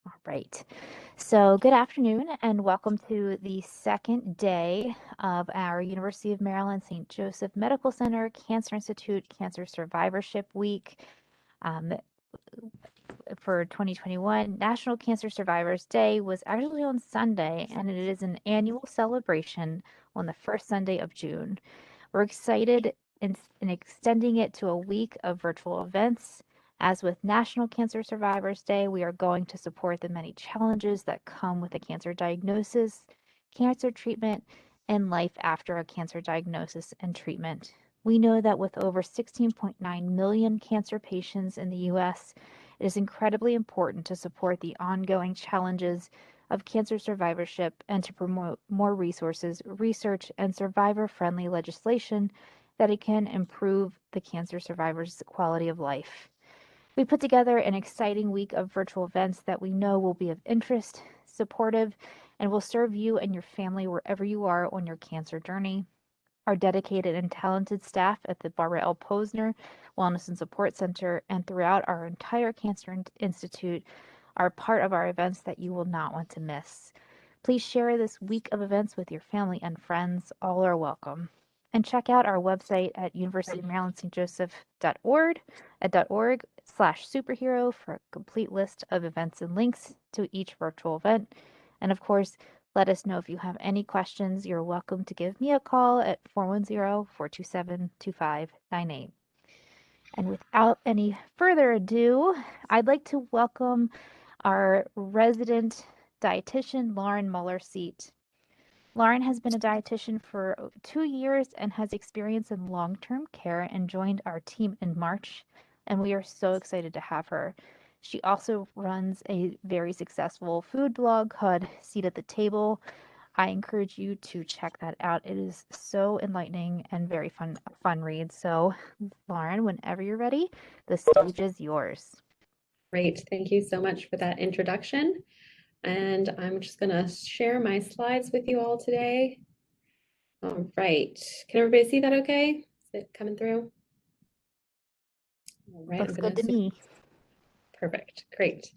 All right. So, good afternoon and welcome to the second day of our University of Maryland St. Joseph Medical Center Cancer Institute Cancer Survivorship Week. Um, for 2021, National Cancer Survivors Day was actually on Sunday, and it is an annual celebration on the first Sunday of June. We're excited in extending it to a week of virtual events. As with National Cancer Survivors Day, we are going to support the many challenges that come with a cancer diagnosis, cancer treatment, and life after a cancer diagnosis and treatment. We know that with over 16.9 million cancer patients in the US, it is incredibly important to support the ongoing challenges of cancer survivorship and to promote more resources, research, and survivor friendly legislation that it can improve the cancer survivors' quality of life. We put together an exciting week of virtual events that we know will be of interest, supportive, and will serve you and your family wherever you are on your cancer journey. Our dedicated and talented staff at the Barbara L. Posner Wellness and Support Center and throughout our entire Cancer Institute are part of our events that you will not want to miss. Please share this week of events with your family and friends. All are welcome. And check out our website at universityofmarylandstjoseph.org at .org/superhero for a complete list of events and links to each virtual event. And of course, let us know if you have any questions. You're welcome to give me a call at 410-427-2598. And without any further ado, I'd like to welcome our resident dietitian, Lauren Moller-Seat. Lauren has been a dietitian for 2 years and has experience in long-term care and joined our team in March, and we are so excited to have her. She also runs a very successful food blog called Seat at the Table. I encourage you to check that out. It is so enlightening and very fun read. So, Lauren, whenever you're ready, the stage is yours. Great. Thank you so much for that introduction. And I'm just going to share my slides with you all today. All right. Can everybody see that okay? Is it coming through? All right. Looks good to me. Perfect. Great.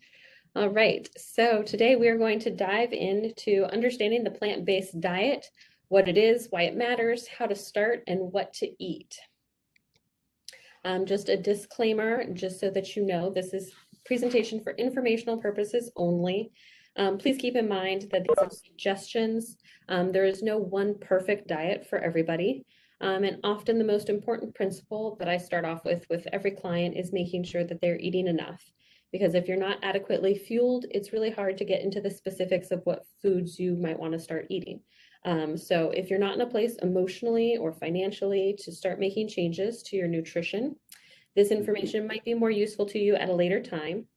All right. So today we are going to dive into understanding the plant-based diet, what it is, why it matters, how to start, and what to eat. Just a disclaimer, just so that you know, this is presentation for informational purposes only. Please keep in mind that these are suggestions. There is no one perfect diet for everybody. And often the most important principle that I start off with every client is making sure that they're eating enough. Because if you're not adequately fueled, it's really hard to get into the specifics of what foods you might want to start eating. So if you're not in a place emotionally or financially to start making changes to your nutrition, this information might be more useful to you at a later time.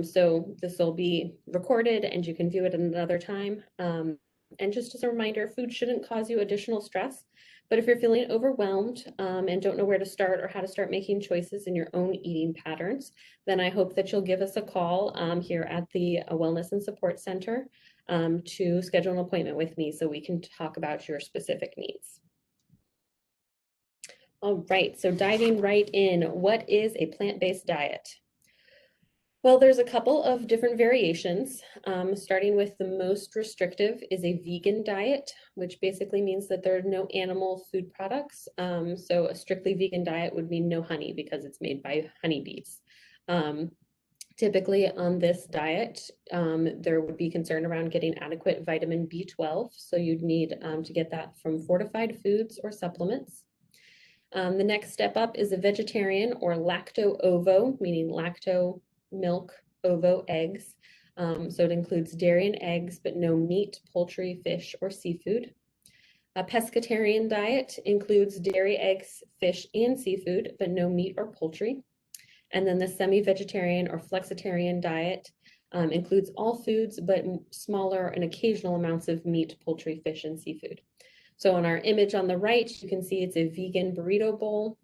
So this will be recorded and you can view it at another time. And just as a reminder, food shouldn't cause you additional stress, but if you're feeling overwhelmed and don't know where to start or how to start making choices in your own eating patterns, then I hope that you'll give us a call here at the Wellness and Support Center to schedule an appointment with me so we can talk about your specific needs. All right, so diving right in, what is a plant-based diet? Well, there's a couple of different variations, starting with the most restrictive is a vegan diet, which basically means that there are no animal food products. So a strictly vegan diet would mean no honey because it's made by honeybees. Typically on this diet, there would be concern around getting adequate vitamin B12. So you'd need to get that from fortified foods or supplements. The next step up is a vegetarian or lacto-ovo, meaning lacto milk, ovo eggs. So it includes dairy and eggs, but no meat, poultry, fish, or seafood. A pescatarian diet includes dairy, eggs, fish, and seafood, but no meat or poultry. And then the semi-vegetarian or flexitarian diet includes all foods, but smaller and occasional amounts of meat, poultry, fish, and seafood. So on our image on the right, you can see it's a vegan burrito bowl.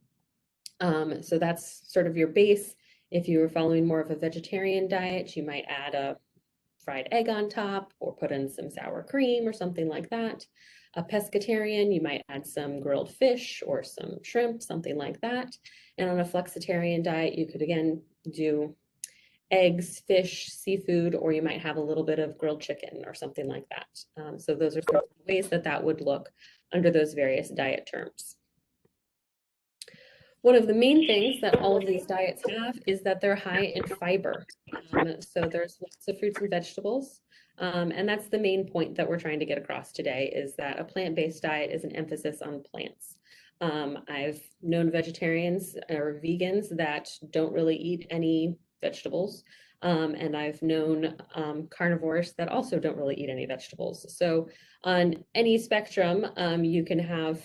So that's sort of your base. If you were following more of a vegetarian diet, you might add a fried egg on top or put in some sour cream or something like that. A pescatarian, you might add some grilled fish or some shrimp, something like that. And on a flexitarian diet, you could again do eggs, fish, seafood, or you might have a little bit of grilled chicken or something like that. So those are sort of ways that that would look under those various diet terms. One of the main things that all of these diets have is that they're high in fiber. So there's lots of fruits and vegetables. And that's the main point that we're trying to get across today, is that a plant-based diet is an emphasis on plants. I've known vegetarians or vegans that don't really eat any vegetables. And I've known carnivores that also don't really eat any vegetables. So on any spectrum, you can have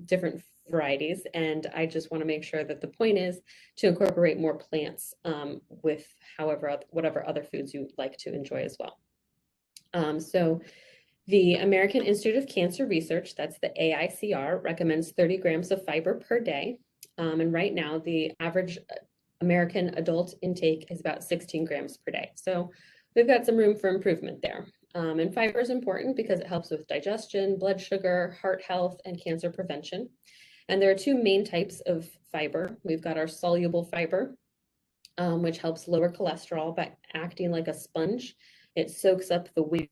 different varieties, and I just want to make sure that the point is to incorporate more plants with whatever other foods you like to enjoy as well. So the American Institute of Cancer Research, that's the AICR, recommends 30 grams of fiber per day. And right now, the average American adult intake is about 16 grams per day. So we've got some room for improvement there. And fiber is important because it helps with digestion, blood sugar, heart health, and cancer prevention. And there are two main types of fiber. We've got our soluble fiber, which helps lower cholesterol by acting like a sponge. It soaks up the waste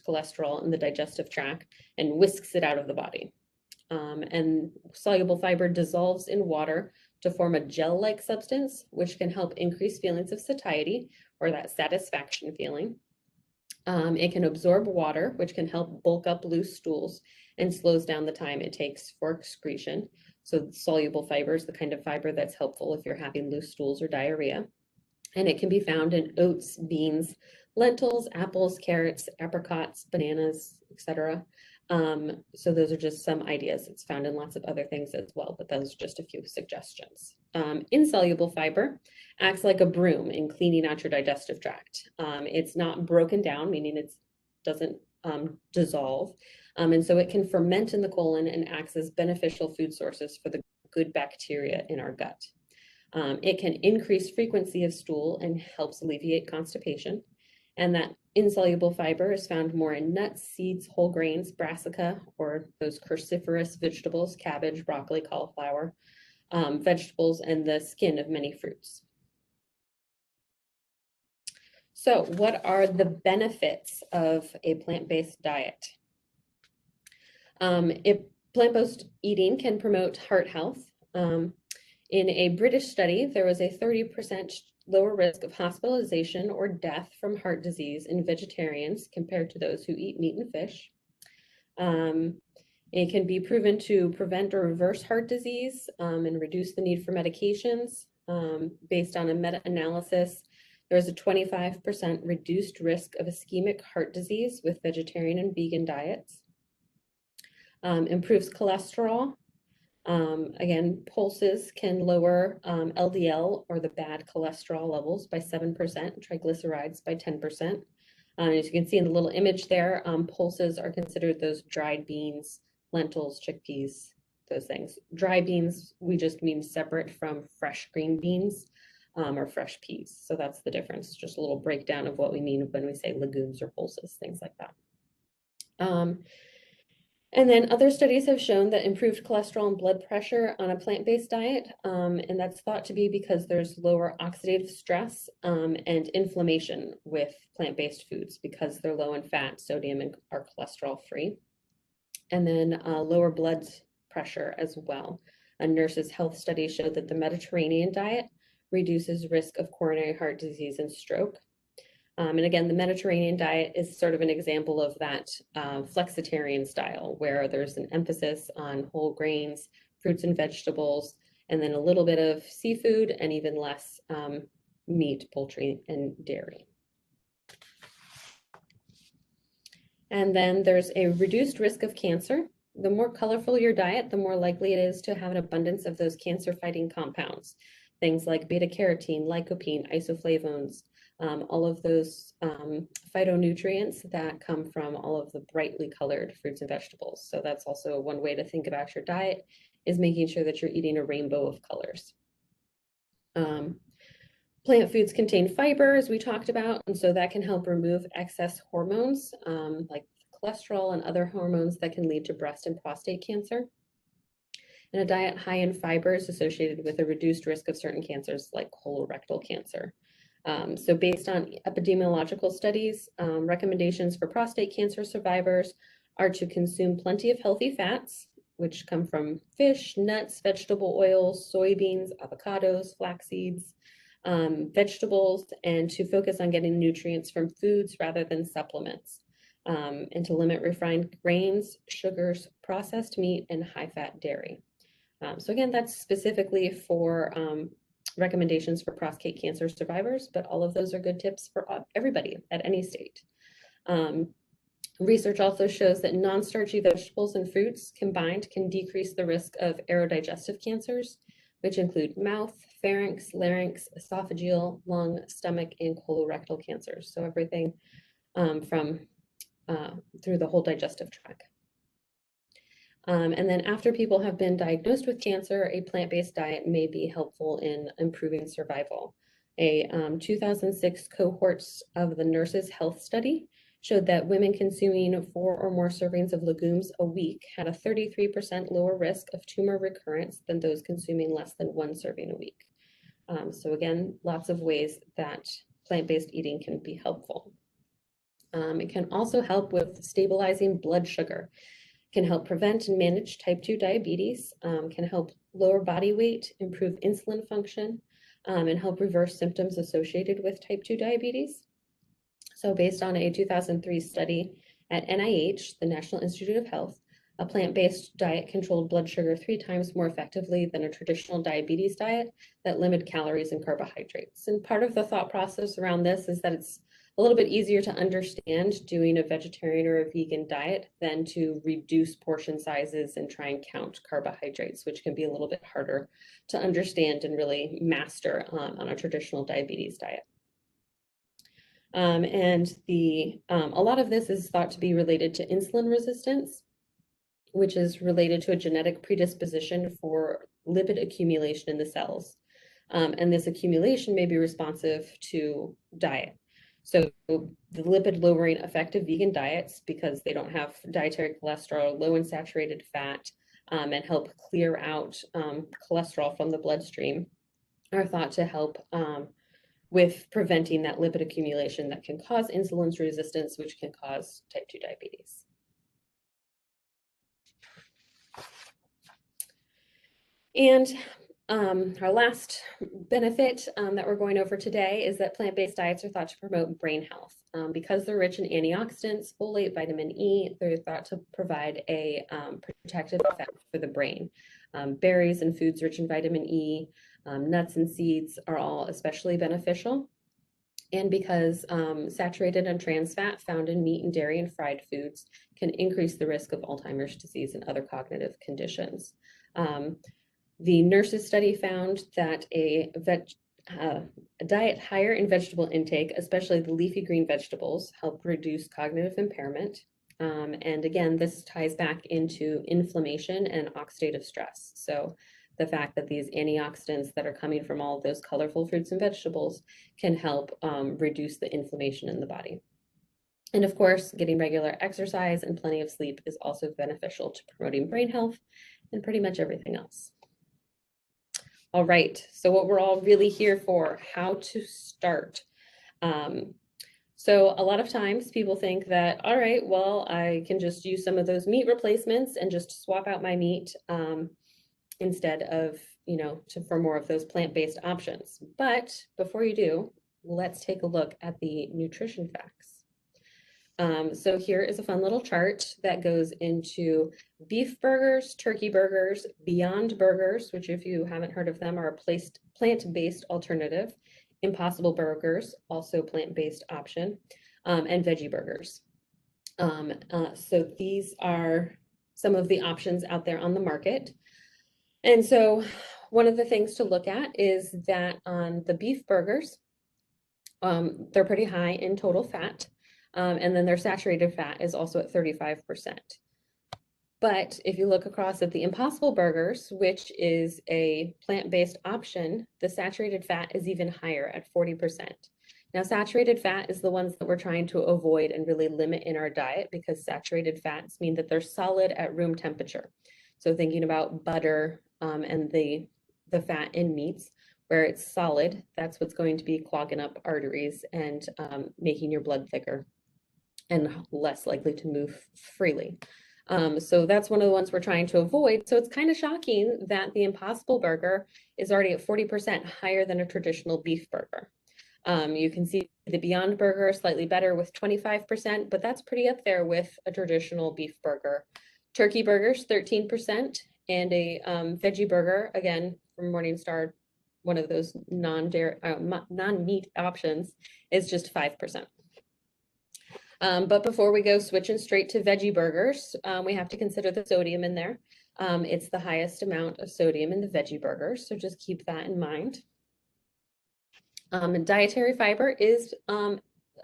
cholesterol in the digestive tract and whisks it out of the body. And soluble fiber dissolves in water to form a gel-like substance, which can help increase feelings of satiety or that satisfaction feeling. It can absorb water, which can help bulk up loose stools and slows down the time it takes for excretion. So soluble fiber is the kind of fiber that's helpful if you're having loose stools or diarrhea. And it can be found in oats, beans, lentils, apples, carrots, apricots, bananas, etc. So those are just some ideas. It's found in lots of other things as well, but those are just a few suggestions. Insoluble fiber acts like a broom in cleaning out your digestive tract. It's not broken down, meaning it doesn't dissolve. And so it can ferment in the colon and acts as beneficial food sources for the good bacteria in our gut. It can increase frequency of stool and helps alleviate constipation. And that insoluble fiber is found more in nuts, seeds, whole grains, brassica, or those cruciferous vegetables, cabbage, broccoli, cauliflower, vegetables, and the skin of many fruits. So what are the benefits of a plant-based diet? Plant-based eating can promote heart health. In a British study, there was a 30% lower risk of hospitalization or death from heart disease in vegetarians compared to those who eat meat and fish. It can be proven to prevent or reverse heart disease and reduce the need for medications. Based on a meta-analysis, there is a 25% reduced risk of ischemic heart disease with vegetarian and vegan diets. Improves cholesterol. Again, pulses can lower LDL or the bad cholesterol levels by 7%, triglycerides by 10%. As you can see in the little image there, pulses are considered those dried beans, lentils, chickpeas, those things. Dry beans, we just mean separate from fresh green beans or fresh peas. So that's the difference, just a little breakdown of what we mean when we say legumes or pulses, things like that. And then other studies have shown that improved cholesterol and blood pressure on a plant-based diet, and that's thought to be because there's lower oxidative stress and inflammation with plant-based foods because they're low in fat, sodium, and are cholesterol-free. And then lower blood pressure as well. A nurse's health study showed that the Mediterranean diet reduces risk of coronary heart disease and stroke. And again, the Mediterranean diet is sort of an example of that flexitarian style, where there's an emphasis on whole grains, fruits and vegetables, and then a little bit of seafood and even less meat, poultry, and dairy. And then there's a reduced risk of cancer. The more colorful your diet, the more likely it is to have an abundance of those cancer-fighting compounds. Things like beta-carotene, lycopene, isoflavones, all of those phytonutrients that come from all of the brightly colored fruits and vegetables. So that's also one way to think about your diet, is making sure that you're eating a rainbow of colors. Plant foods contain fiber, as we talked about, and so that can help remove excess hormones like cholesterol and other hormones that can lead to breast and prostate cancer. And a diet high in fiber is associated with a reduced risk of certain cancers like colorectal cancer. So based on epidemiological studies, recommendations for prostate cancer survivors are to consume plenty of healthy fats, which come from fish, nuts, vegetable oils, soybeans, avocados, flax seeds, vegetables, and to focus on getting nutrients from foods rather than supplements, and to limit refined grains, sugars, processed meat, and high-fat dairy. So again, that's specifically for recommendations for prostate cancer survivors, but all of those are good tips for everybody at any state. Research also shows that non-starchy vegetables and fruits combined can decrease the risk of aerodigestive cancers, which include mouth, pharynx, larynx, esophageal, lung, stomach, and colorectal cancers. So everything from through the whole digestive tract. And then after people have been diagnosed with cancer, a plant-based diet may be helpful in improving survival. A 2006 cohorts of the Nurses' Health Study showed that women consuming 4 or more servings of legumes a week had a 33% lower risk of tumor recurrence than those consuming less than 1 serving a week. So again, lots of ways that plant-based eating can be helpful. It can also help with stabilizing blood sugar, can help prevent and manage type 2 diabetes, can help lower body weight, improve insulin function, and help reverse symptoms associated with type 2 diabetes. So based on a 2003 study at NIH, the National Institute of Health, a plant-based diet controlled blood sugar 3 times more effectively than a traditional diabetes diet that limited calories and carbohydrates. And part of the thought process around this is that it's a little bit easier to understand doing a vegetarian or a vegan diet than to reduce portion sizes and try and count carbohydrates, which can be a little bit harder to understand and really master on a traditional diabetes diet. And a lot of this is thought to be related to insulin resistance, which is related to a genetic predisposition for lipid accumulation in the cells. And this accumulation may be responsive to diet. So the lipid lowering effect of vegan diets, because they don't have dietary cholesterol, low in saturated fat, and help clear out cholesterol from the bloodstream, are thought to help with preventing that lipid accumulation that can cause insulin resistance, which can cause type 2 diabetes. And our last benefit that we're going over today is that plant-based diets are thought to promote brain health. Because they're rich in antioxidants, folate, vitamin E, they're thought to provide a protective effect for the brain. Berries and foods rich in vitamin E, nuts and seeds are all especially beneficial. And because saturated and trans fat found in meat and dairy and fried foods can increase the risk of Alzheimer's disease and other cognitive conditions. The Nurses study found that a diet higher in vegetable intake, especially the leafy green vegetables, help reduce cognitive impairment. And again, this ties back into inflammation and oxidative stress. So the fact that these antioxidants that are coming from all of those colorful fruits and vegetables can help reduce the inflammation in the body. And of course, getting regular exercise and plenty of sleep is also beneficial to promoting brain health and pretty much everything else. All right, so what we're all really here for, how to start. So a lot of times people think that, all right, well, I can just use some of those meat replacements and just swap out my meat instead of, for more of those plant-based options. But before you do, let's take a look at the nutrition facts. So here is a fun little chart that goes into beef burgers, turkey burgers, Beyond Burgers, which if you haven't heard of them are a plant-based alternative, Impossible Burgers, also plant-based option, and veggie burgers. So these are some of the options out there on the market. And so one of the things to look at is that on the beef burgers, they're pretty high in total fat. And then their saturated fat is also at 35%. But if you look across at the Impossible Burgers, which is a plant-based option, the saturated fat is even higher at 40%. Now, saturated fat is the ones that we're trying to avoid and really limit in our diet because saturated fats mean that they're solid at room temperature. So thinking about butter and the fat in meats, Where it's solid, that's what's going to be clogging up arteries and making your blood thicker and less likely to move freely. So that's one of the ones we're trying to avoid. So it's kind of shocking that the Impossible Burger is already at 40% higher than a traditional beef burger. You can see the Beyond Burger slightly better with 25%, but that's pretty up there with a traditional beef burger. Turkey burgers, 13%, and a veggie burger, again, from Morningstar, one of those non-meat options, is just 5%. But before we go switching straight to veggie burgers, we have to consider the sodium in there. It's the highest amount of sodium in the veggie burgers, so just keep that in mind. Dietary fiber is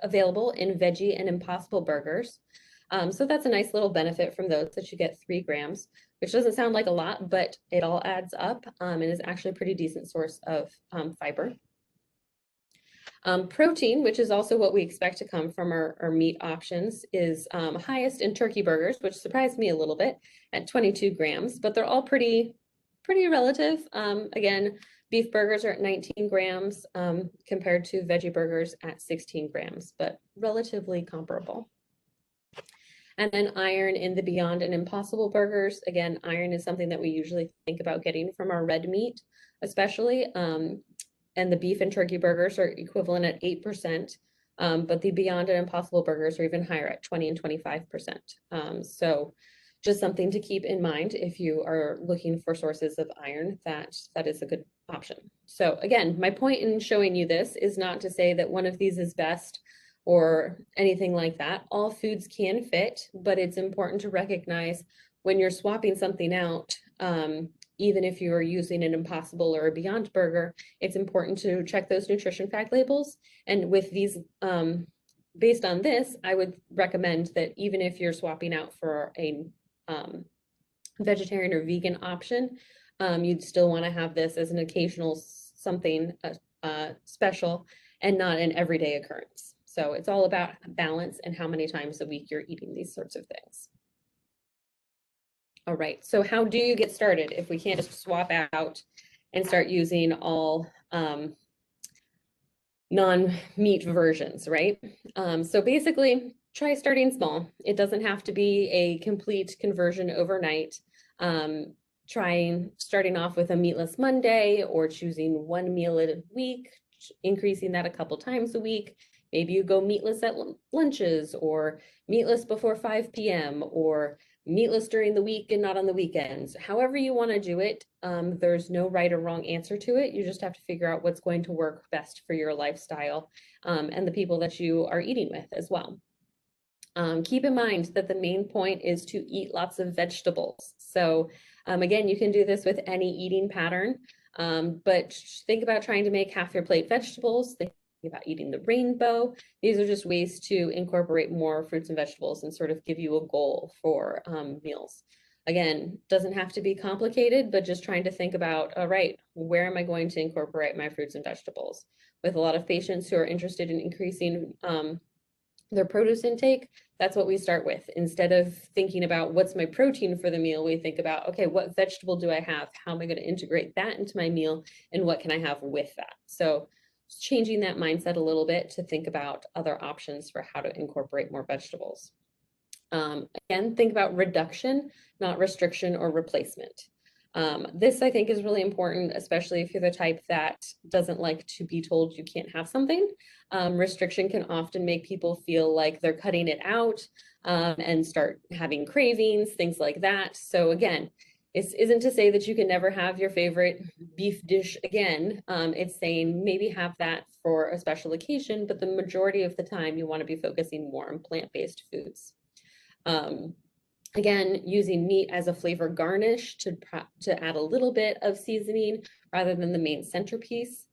available in veggie and Impossible burgers. So that's a nice little benefit from those, that you get 3 grams, which doesn't sound like a lot, but it all adds up and is actually a pretty decent source of fiber. Protein, which is also what we expect to come from our meat options, is highest in turkey burgers, which surprised me a little bit, at 22 grams, but they're all pretty relative. Again, beef burgers are at 19 grams compared to veggie burgers at 16 grams, but relatively comparable. And then iron in the Beyond and Impossible burgers. Again, iron is something that we usually think about getting from our red meat, especially. And the beef and turkey burgers are equivalent at 8%, but the Beyond and Impossible burgers are even higher at 20 and 25%. So just something to keep in mind if you are looking for sources of iron, that is a good option. So again, my point in showing you this is not to say that one of these is best or anything like that. All foods can fit, but it's important to recognize when you're swapping something out, even if you are using an Impossible or a Beyond burger, it's important to check those nutrition fact labels. And with these, based on this, I would recommend that even if you're swapping out for a vegetarian or vegan option, you'd still want to have this as an occasional something special and not an everyday occurrence. So it's all about balance and how many times a week you're eating these sorts of things. All right, so how do you get started if we can't just swap out and start using all non-meat versions, right? So basically, try starting small. It doesn't have to be a complete conversion overnight. Starting off with a meatless Monday or choosing one meal a week, increasing that a couple times a week. Maybe you go meatless at lunches or meatless before 5 p.m. or meatless during the week and not on the weekends. However you want to do it, there's no right or wrong answer to it. You just have to figure out what's going to work best for your lifestyle and the people that you are eating with as well. Keep in mind that the main point is to eat lots of vegetables. So again, you can do this with any eating pattern, but think about trying to make half your plate vegetables. Think about eating the rainbow. These are just ways to incorporate more fruits and vegetables and sort of give you a goal for meals. Again, doesn't have to be complicated, but just trying to think about, all right, where am I going to incorporate my fruits and vegetables? With a lot of patients who are interested in increasing their produce intake, that's what we start with. Instead of thinking about what's my protein for the meal, we think about, okay, what vegetable do I have? How am I going to integrate that into my meal? And what can I have with that? So changing that mindset a little bit to think about other options for how to incorporate more vegetables. Again, think about reduction, not restriction or replacement. This I think is really important, especially if you're the type that doesn't like to be told you can't have something. Restriction can often make people feel like they're cutting it out and start having cravings, things like that. So again, this isn't to say that you can never have your favorite beef dish again. It's saying maybe have that for a special occasion, but the majority of the time you want to be focusing more on plant-based foods. Again, using meat as a flavor garnish to add a little bit of seasoning rather than the main centerpiece.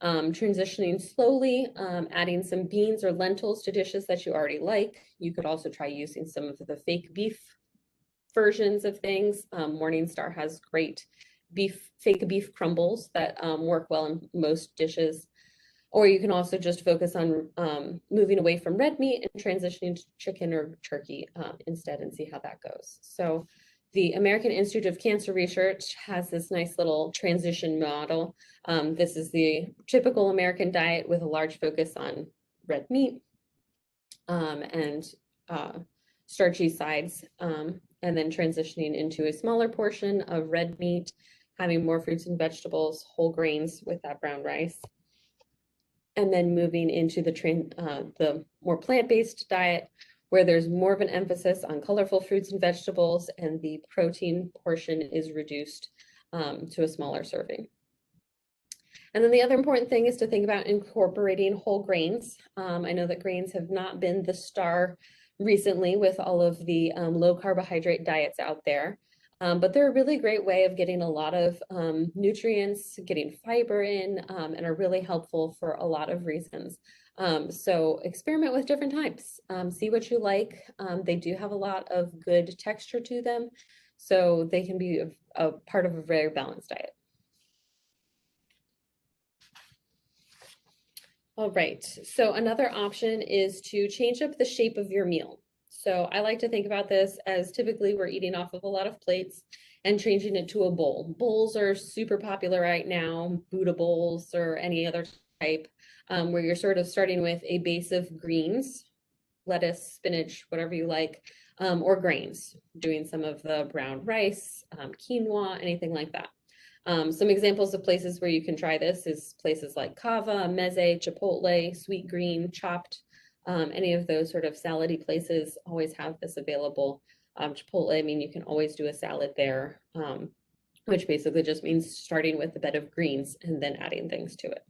Transitioning slowly, adding some beans or lentils to dishes that you already like. You could also try using some of the fake beef versions of things. Morningstar has great fake beef crumbles that work well in most dishes. Or you can also just focus on moving away from red meat and transitioning to chicken or turkey instead and see how that goes. So The American Institute of Cancer Research has this nice little transition model. This is the typical American diet with a large focus on red meat and starchy sides, and then transitioning into a smaller portion of red meat, having more fruits and vegetables, whole grains with that brown rice, and then moving into the more plant-based diet, where there's more of an emphasis on colorful fruits and vegetables, and the protein portion is reduced to a smaller serving. And then the other important thing is to think about incorporating whole grains. I know that grains have not been the star recently with all of the low carbohydrate diets out there. But they're a really great way of getting a lot of nutrients, getting fiber in, and are really helpful for a lot of reasons. So experiment with different types, see what you like. They do have a lot of good texture to them, so they can be a part of a very balanced diet. All right, so another option is to change up the shape of your meal. So I like to think about this as typically we're eating off of a lot of plates and changing it to a bowl. Bowls are super popular right now, Buddha bowls or any other type, where you're sort of starting with a base of greens, lettuce, spinach, whatever you like, or grains, doing some of the brown rice, quinoa, anything like that. Some examples of places where you can try this is places like Kava, Meze, Chipotle, Sweet Green, Chopped. Any of those sort of salady places always have this available. Chipotle, I mean, you can always do a salad there, which basically just means starting with a bed of greens and then adding things to it.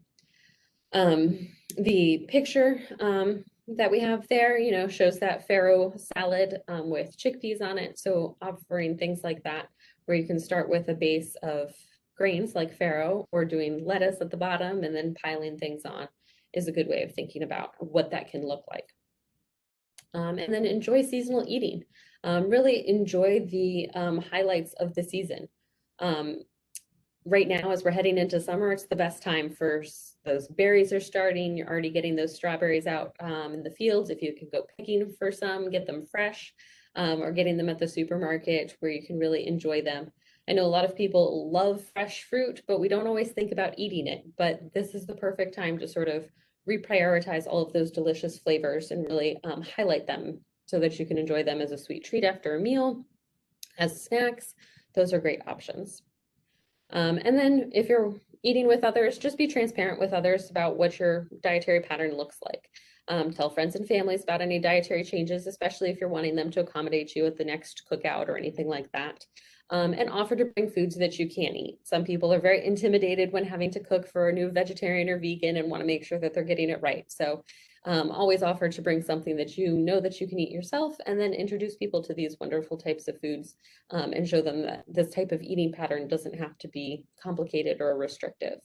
The picture that we have there, shows that farro salad with chickpeas on it. So offering things like that, where you can start with a base of grains like farro, or doing lettuce at the bottom and then piling things on, is a good way of thinking about what that can look like. And then enjoy seasonal eating. Really enjoy the highlights of the season. Right now, as we're heading into summer, it's the best time for those berries are starting. You're already getting those strawberries out in the fields. If you can go picking for some, get them fresh, or getting them at the supermarket where you can really enjoy them. I know a lot of people love fresh fruit, but we don't always think about eating it. But this is the perfect time to sort of reprioritize all of those delicious flavors and really highlight them so that you can enjoy them as a sweet treat after a meal, as snacks. Those are great options. And then if you're eating with others, just be transparent with others about what your dietary pattern looks like. Tell friends and families about any dietary changes, especially if you're wanting them to accommodate you at the next cookout or anything like that. And offer to bring foods that you can eat. Some people are very intimidated when having to cook for a new vegetarian or vegan and want to make sure that they're getting it right. So always offer to bring something that you know that you can eat yourself, and then introduce people to these wonderful types of foods and show them that this type of eating pattern doesn't have to be complicated or restrictive.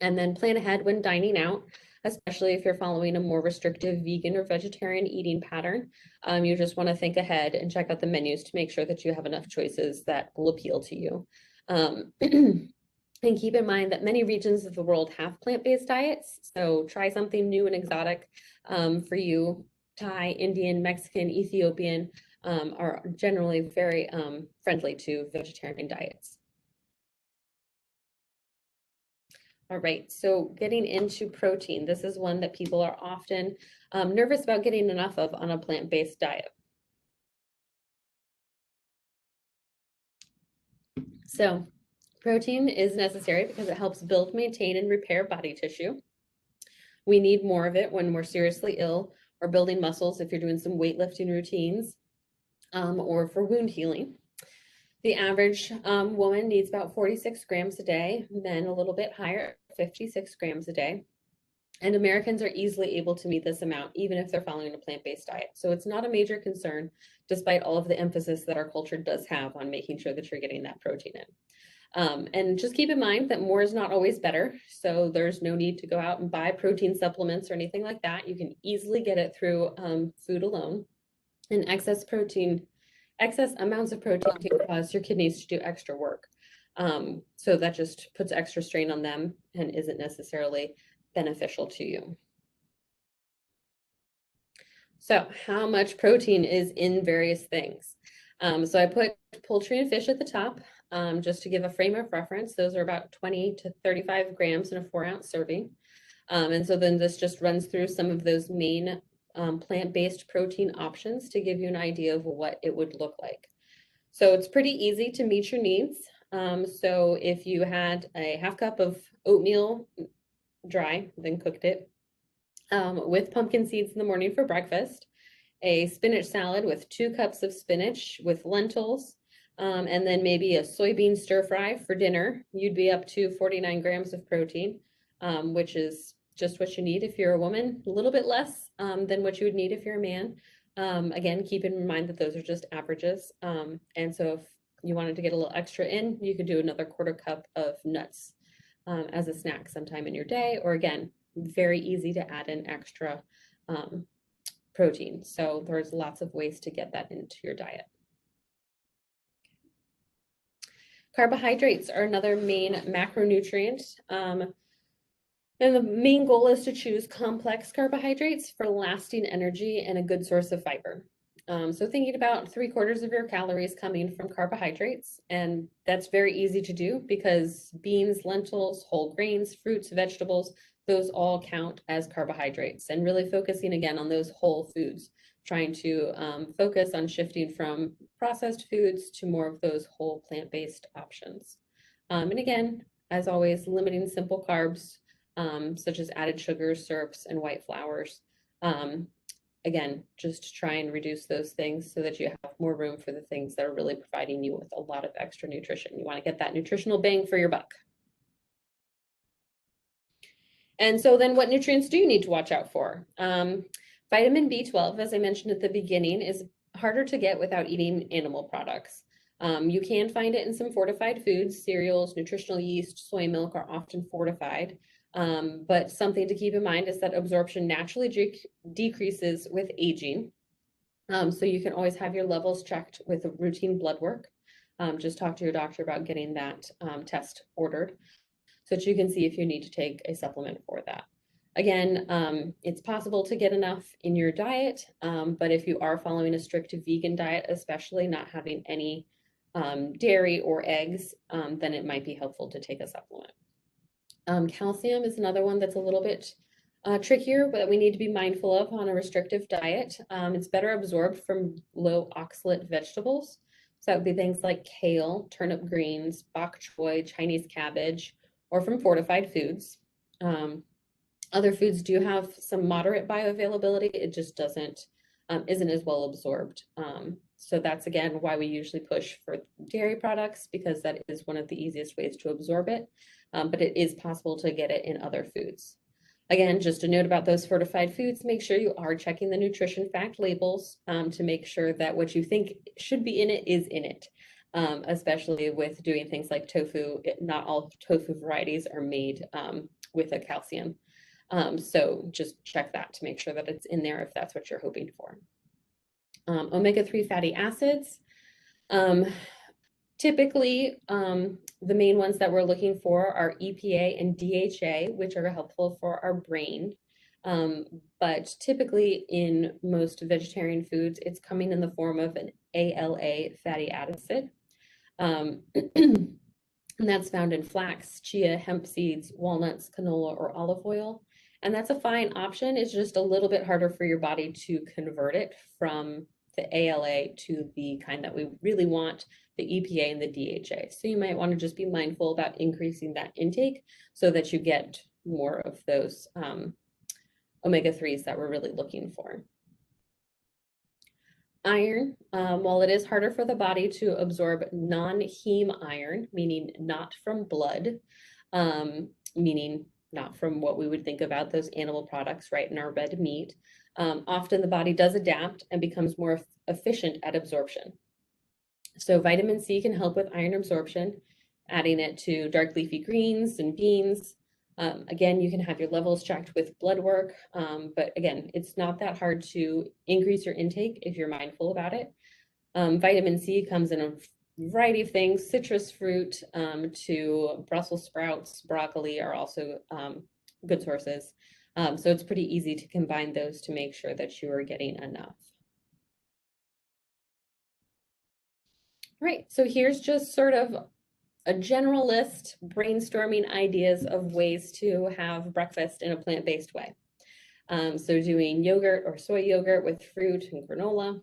And then plan ahead when dining out, especially if you're following a more restrictive vegan or vegetarian eating pattern. You just want to think ahead and check out the menus to make sure that you have enough choices that will appeal to you. And keep in mind that many regions of the world have plant-based diets, so try something new and exotic for you. Thai, Indian, Mexican, Ethiopian are generally very friendly to vegetarian diets. All right, so getting into protein, this is one that people are often nervous about getting enough of on a plant-based diet. So protein is necessary because it helps build, maintain, and repair body tissue. We need more of it when we're seriously ill or building muscles if you're doing some weightlifting routines or for wound healing. The average woman needs about 46 grams a day, men a little bit higher, 56 grams a day. And Americans are easily able to meet this amount, even if they're following a plant-based diet. So it's not a major concern, despite all of the emphasis that our culture does have on making sure that you're getting that protein in. And just keep in mind that more is not always better. So there's no need to go out and buy protein supplements or anything like that. You can easily get it through food alone. And excess amounts of protein can cause your kidneys to do extra work. So that just puts extra strain on them and isn't necessarily beneficial to you. So how much protein is in various things? So I put poultry and fish at the top, just to give a frame of reference. Those are about 20 to 35 grams in a 4-ounce serving. And so then this just runs through some of those main plant-based protein options to give you an idea of what it would look like. So it's pretty easy to meet your needs. So if you had a half cup of oatmeal dry, then cooked it, with pumpkin seeds in the morning for breakfast, a spinach salad with 2 cups of spinach with lentils, and then maybe a soybean stir fry for dinner, you'd be up to 49 grams of protein, which is just what you need if you're a woman, a little bit less than what you would need if you're a man. Again, keep in mind that those are just averages. And so if you wanted to get a little extra in, you could do another 1/4 cup of nuts as a snack sometime in your day, or again, very easy to add in extra protein. So there's lots of ways to get that into your diet. Carbohydrates are another main macronutrient. And the main goal is to choose complex carbohydrates for lasting energy and a good source of fiber. So thinking about 3/4 of your calories coming from carbohydrates, and that's very easy to do because beans, lentils, whole grains, fruits, vegetables, those all count as carbohydrates, and really focusing again on those whole foods, trying to focus on shifting from processed foods to more of those whole plant-based options. And again, as always, limiting simple carbs, such as added sugars, syrups, and white flours. Again, just try and reduce those things so that you have more room for the things that are really providing you with a lot of extra nutrition. You want to get that nutritional bang for your buck. And so then what nutrients do you need to watch out for? Vitamin B12, as I mentioned at the beginning, is harder to get without eating animal products. You can find it in some fortified foods. Cereals, nutritional yeast, soy milk are often fortified. But something to keep in mind is that absorption naturally decreases with aging. So you can always have your levels checked with routine blood work. Just talk to your doctor about getting that test ordered so that you can see if you need to take a supplement for that. Again, it's possible to get enough in your diet, but if you are following a strict vegan diet, especially not having any dairy or eggs, then it might be helpful to take a supplement. Calcium is another one that's a little bit trickier, but we need to be mindful of on a restrictive diet. It's better absorbed from low oxalate vegetables. So that would be things like kale, turnip greens, bok choy, Chinese cabbage, or from fortified foods. Other foods do have some moderate bioavailability. It just isn't as well absorbed. So that's again why we usually push for dairy products, because that is one of the easiest ways to absorb it. But it is possible to get it in other foods. Again, just a note about those fortified foods, make sure you are checking the nutrition fact labels to make sure that what you think should be in it is in it. Especially with doing things like tofu, not all tofu varieties are made with a calcium. So just check that to make sure that it's in there if that's what you're hoping for. Omega-3 fatty acids. Typically, the main ones that we're looking for are EPA and DHA, which are helpful for our brain. But typically in most vegetarian foods, it's coming in the form of an ALA fatty acid. And that's found in flax, chia, hemp seeds, walnuts, canola, or olive oil. And that's a fine option. It's just a little bit harder for your body to convert it from the ALA to the kind that we really want, the EPA and the DHA. So you might want to just be mindful about increasing that intake so that you get more of those omega-3s that we're really looking for. Iron, while it is harder for the body to absorb non-heme iron, meaning not from blood, meaning not from what we would think about those animal products, right, in our red meat, often the body does adapt and becomes more efficient at absorption. So vitamin C can help with iron absorption, adding it to dark leafy greens and beans. Again, you can have your levels checked with blood work, but again, it's not that hard to increase your intake if you're mindful about it. Vitamin C comes in a variety of things. Citrus fruit to Brussels sprouts, broccoli are also good sources. So it's pretty easy to combine those to make sure that you are getting enough. right, so here's just sort of a general list, brainstorming ideas of ways to have breakfast in a plant-based way. So doing yogurt or soy yogurt with fruit and granola,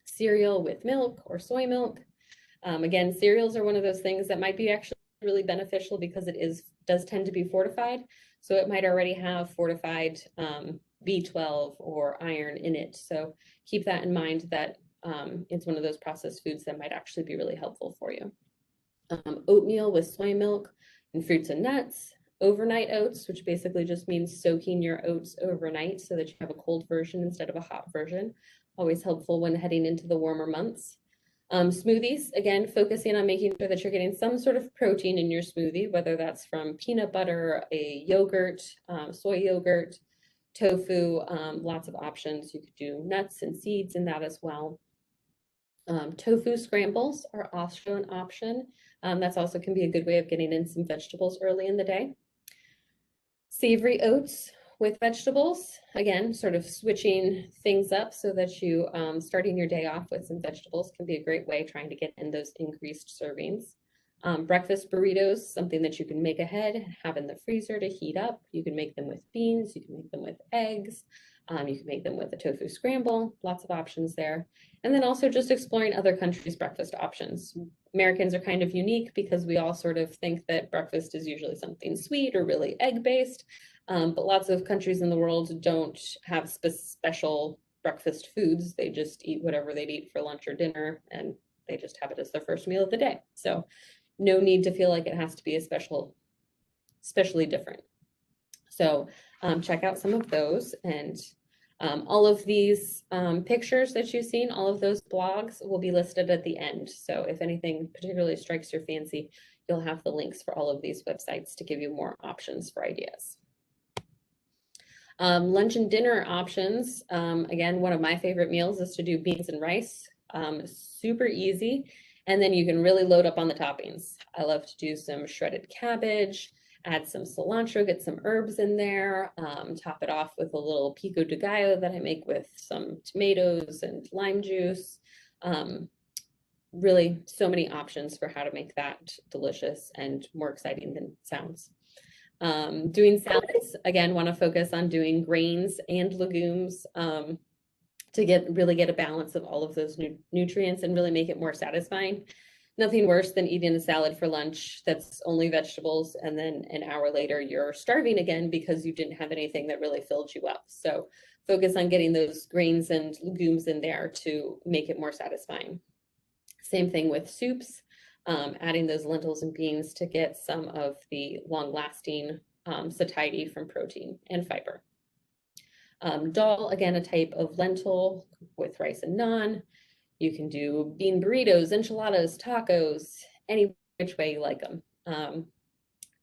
cereal with milk or soy milk. Again, cereals are one of those things that might be actually really beneficial because does tend to be fortified. So it might already have fortified B12 or iron in it. So keep that in mind that it's one of those processed foods that might actually be really helpful for you. Oatmeal with soy milk and fruits and nuts. Overnight oats, which basically just means soaking your oats overnight so that you have a cold version instead of a hot version. Always helpful when heading into the warmer months. Smoothies, again, focusing on making sure that you're getting some sort of protein in your smoothie, whether that's from peanut butter, a yogurt, soy yogurt, tofu, lots of options. You could do nuts and seeds in that as well. Tofu scrambles are also an option. That's also can be a good way of getting in some vegetables early in the day. Savory oats with vegetables, again, sort of switching things up so that you starting your day off with some vegetables can be a great way trying to get in those increased servings. Breakfast burritos, something that you can make ahead, have in the freezer to heat up. You can make them with beans, you can make them with eggs, you can make them with a tofu scramble, lots of options there. And then also just exploring other countries' breakfast options. Americans are kind of unique because we all sort of think that breakfast is usually something sweet or really egg-based, but lots of countries in the world don't have special breakfast foods. They just eat whatever they'd eat for lunch or dinner, and they just have it as their first meal of the day. So no need to feel like it has to be especially different. So check out some of those, and all of these pictures that you've seen, all of those blogs will be listed at the end. So if anything particularly strikes your fancy, you'll have the links for all of these websites to give you more options for ideas. Lunch and dinner options. Again, one of my favorite meals is to do beans and rice. Super easy. And then you can really load up on the toppings. I love to do some shredded cabbage, add some cilantro, get some herbs in there, top it off with a little pico de gallo that I make with some tomatoes and lime juice. Really so many options for how to make that delicious and more exciting than it sounds. Doing salads, again, want to focus on doing grains and legumes to really get a balance of all of those nutrients and really make it more satisfying. Nothing worse than eating a salad for lunch that's only vegetables, and then an hour later you're starving again because you didn't have anything that really filled you up. So focus on getting those grains and legumes in there to make it more satisfying. Same thing with soups, adding those lentils and beans to get some of the long-lasting satiety from protein and fiber. Dal, again, a type of lentil with rice and naan. You can do bean burritos, enchiladas, tacos, any which way you like them.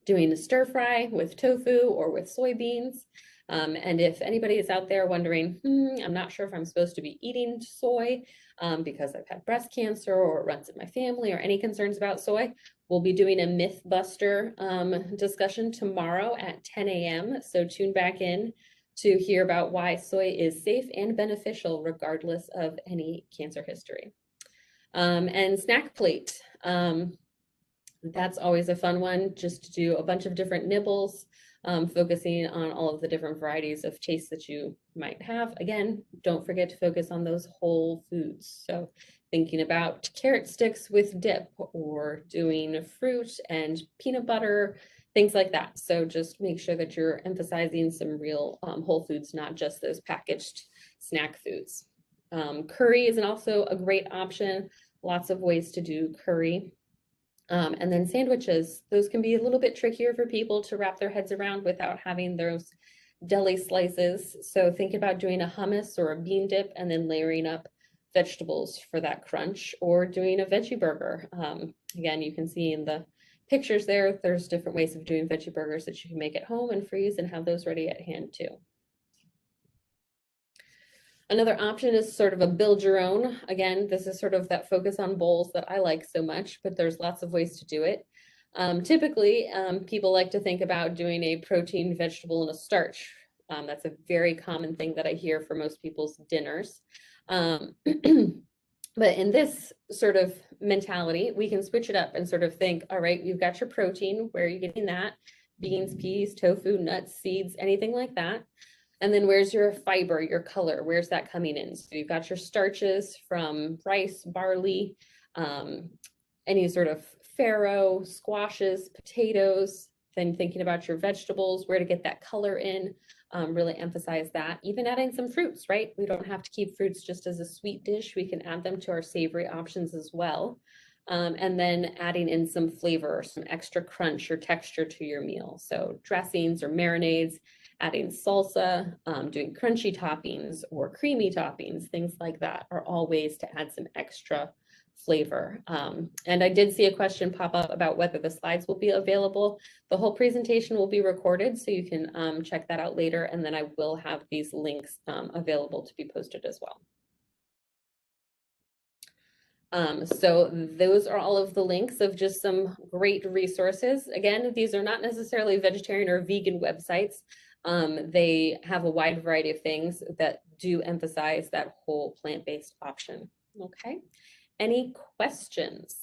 Doing a stir fry with tofu or with soybeans. And if anybody is out there wondering, I'm not sure if I'm supposed to be eating soy because I've had breast cancer or it runs in my family or any concerns about soy, we'll be doing a myth buster discussion tomorrow at 10 a.m. So tune back in to hear about why soy is safe and beneficial regardless of any cancer history. And snack plate. That's always a fun one, just to do a bunch of different nibbles, focusing on all of the different varieties of tastes that you might have. Again, don't forget to focus on those whole foods. So thinking about carrot sticks with dip or doing fruit and peanut butter, things like that. So just make sure that you're emphasizing some real whole foods, not just those packaged snack foods. Curry is also a great option. Lots of ways to do curry. And then sandwiches, those can be a little bit trickier for people to wrap their heads around without having those deli slices. So think about doing a hummus or a bean dip and then layering up vegetables for that crunch, or doing a veggie burger. Again, you can see in the pictures there's different ways of doing veggie burgers that you can make at home and freeze and have those ready at hand too. Another option is sort of a build your own. Again, this is sort of that focus on bowls that I like so much, but there's lots of ways to do it. Typically, people like to think about doing a protein, vegetable, and a starch. That's a very common thing that I hear for most people's dinners. But in this sort of mentality, we can switch it up and sort of think, all right, you've got your protein. Where are you getting that? Beans, peas, tofu, nuts, seeds, anything like that. And then where's your fiber, your color? Where's that coming in? So you've got your starches from rice, barley, um, any sort of farro, squashes, potatoes. Then thinking about your vegetables, where to get that color in, really emphasize that. Even adding some fruits, right? We don't have to keep fruits just as a sweet dish. We can add them to our savory options as well. And then adding in some flavor, some extra crunch or texture to your meal. So dressings or marinades, adding salsa, doing crunchy toppings or creamy toppings, things like that are all ways to add some extra flavor. And I did see a question pop up about whether the slides will be available. The whole presentation will be recorded, so you can check that out later, and then I will have these links available to be posted as well. So those are all of the links of just some great resources. Again, these are not necessarily vegetarian or vegan websites. They have a wide variety of things that do emphasize that whole plant-based option. Okay. Any questions?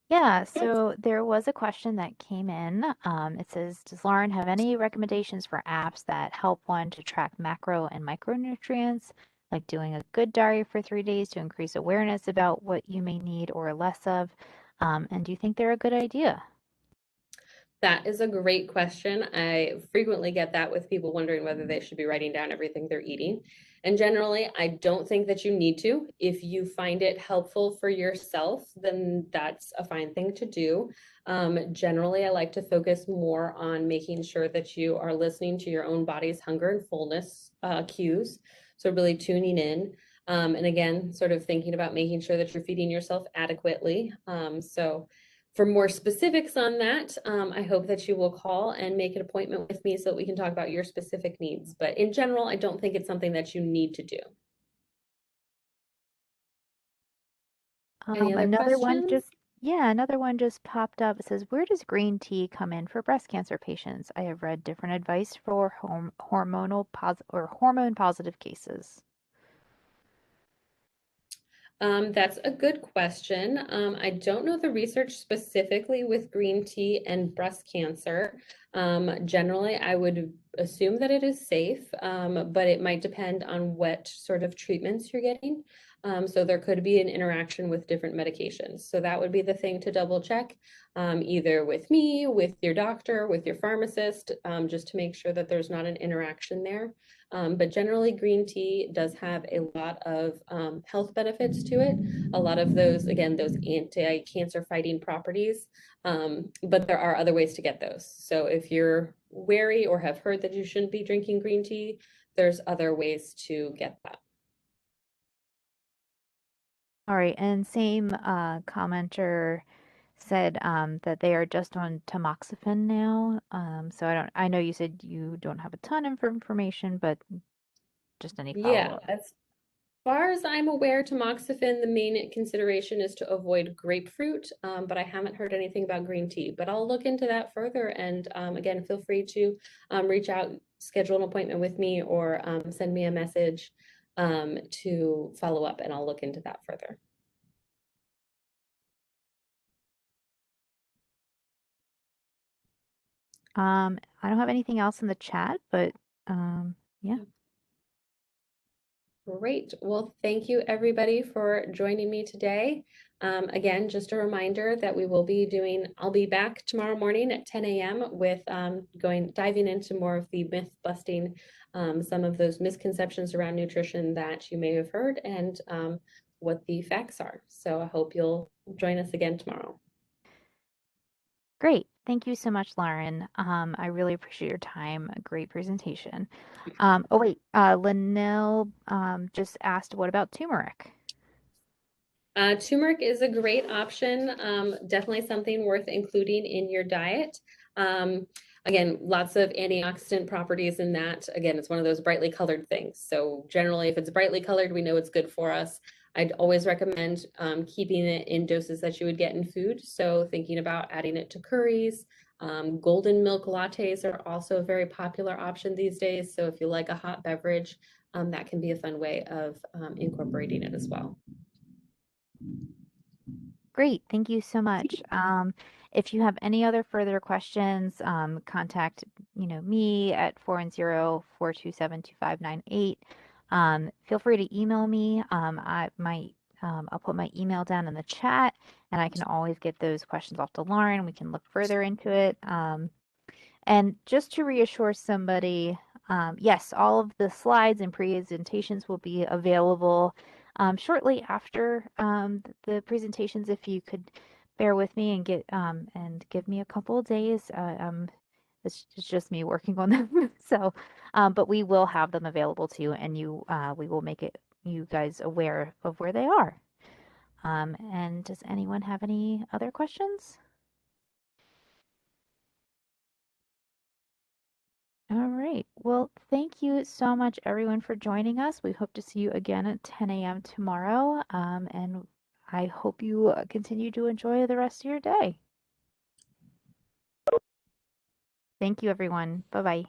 Yeah, so there was a question that came in. It says, does Lauren have any recommendations for apps that help one to track macro and micronutrients, like doing a good diary for 3 days to increase awareness about what you may need or less of? And do you think they're a good idea? That is a great question. I frequently get that with people wondering whether they should be writing down everything they're eating. And generally, I don't think that you need to. If you find it helpful for yourself, then that's a fine thing to do. Generally, I like to focus more on making sure that you are listening to your own body's hunger and fullness cues. So, really tuning in. And again, sort of thinking about making sure that you're feeding yourself adequately. So, for more specifics on that, I hope that you will call and make an appointment with me so that we can talk about your specific needs. But in general, I don't think it's something that you need to do. Any other Another one questions? just, yeah, another one just popped up. It says, where does green tea come in for breast cancer patients? I have read different advice for hormone positive cases. That's a good question. I don't know the research specifically with green tea and breast cancer. Generally, I would assume that it is safe, but it might depend on what sort of treatments you're getting. So there could be an interaction with different medications. So that would be the thing to double check, either with me, with your doctor, with your pharmacist, just to make sure that there's not an interaction there. But generally, green tea does have a lot of health benefits to it. A lot of those, again, those anti-cancer fighting properties. But there are other ways to get those. So if you're wary or have heard that you shouldn't be drinking green tea, there's other ways to get that. All right, and same commenter said that they are just on tamoxifen now. So I know you said you don't have a ton of information, but just any Yeah, follow-up. as far as I'm aware, tamoxifen, the main consideration is to avoid grapefruit, but I haven't heard anything about green tea. But I'll look into that further. And again, feel free to reach out, schedule an appointment with me, or send me a message to follow up, and I'll look into that further. I don't have anything else in the chat, but yeah. Great. Well, thank you everybody for joining me today. Again, just a reminder that I'll be back tomorrow morning at 10 a.m. with diving into more of the myth busting, some of those misconceptions around nutrition that you may have heard and what the facts are. So I hope you'll join us again tomorrow. Great. Thank you so much, Lauren. I really appreciate your time. A great presentation. Oh wait, Linnell just asked, what about turmeric? Turmeric is a great option. Definitely something worth including in your diet. Again, lots of antioxidant properties in that. Again, it's one of those brightly colored things. So generally, if it's brightly colored, we know it's good for us. I'd always recommend keeping it in doses that you would get in food. So thinking about adding it to curries. Golden milk lattes are also a very popular option these days. So if you like a hot beverage, that can be a fun way of incorporating it as well. Great. Thank you so much. If you have any other further questions, contact, me at 410-427-2598. Feel free to email me. I'll put my email down in the chat, and I can always get those questions off to Lauren. We can look further into it. And just to reassure somebody, yes, all of the slides and presentations will be available shortly after the presentations. If you could bear with me and give me a couple of days, it's just me working on them. So, but we will have them available to you, and we will make you guys aware of where they are. And does anyone have any other questions? All right. Well, thank you so much, everyone, for joining us. We hope to see you again at 10 a.m. tomorrow. And I hope you continue to enjoy the rest of your day. Thank you, everyone. Bye bye.